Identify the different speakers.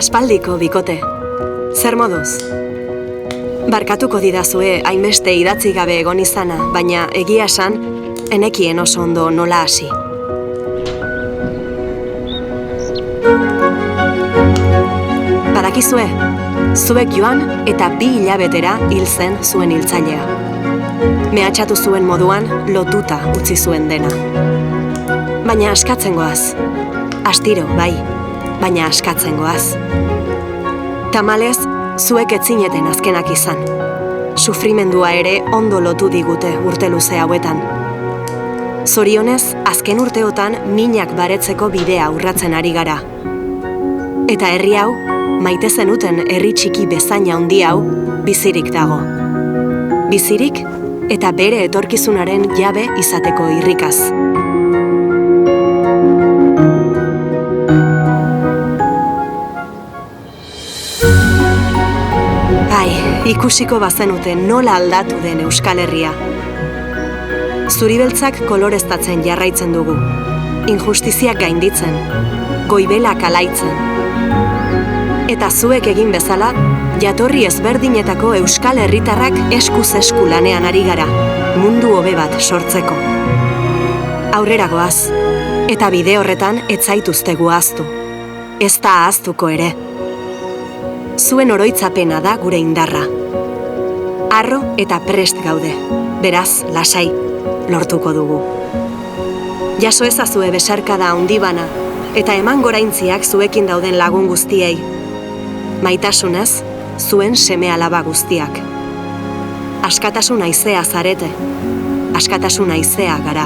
Speaker 1: Aspaldiko bikote. Zer moduz? Barkatuko didazue hainbeste idatzi gabe egon izana, baina egia esan, enekien oso ondo nola hasi. Badakizue, zuek joan eta 2 hilabetera hil zen zuen hiltzailea. Mehatxatu zuen moduan lotuta utzi zuen dena. Baina askatzen goaz. Astiro, bai, baina askatzen goaz. Tamalez, zuek ez zineten azkenak izan. Sufrimendua ere ondo lotu digute urte luze hauetan. Zorionez, azken urteotan minak baretzeko bidea urratzen ari gara. Eta herri hau, maite zenuten herri txiki bezain handi hau, bizirik dago. Bizirik eta bere etorkizunaren jabe izateko irrikaz. Ikusiko bazenute nola aldatu den Euskal Herria. Zuribeltzak koloreztatzen jarraitzen dugu. Injustiziak gainditzen, goibelak alaitzen. Eta zuek egin bezala, jatorri ezberdinetako Euskal Herritarrak eskuz esku lanean ari gara, mundu hobe bat sortzeko. Aurrera goaz, eta bide horretan ez zaituztegu ahaztu. Ez da ahaztuko ere. Zuen oroitzapena da gure indarra. Harro eta prest gaude, beraz, lasai, lortuko dugu. Jaso ezazue besarkada handi bana, eta eman goraintziak zuekin dauden lagun guztiei. Maitasunez, zuen seme-alaba guztiak. Askatasun haizea zarete, askatasun haizea gara.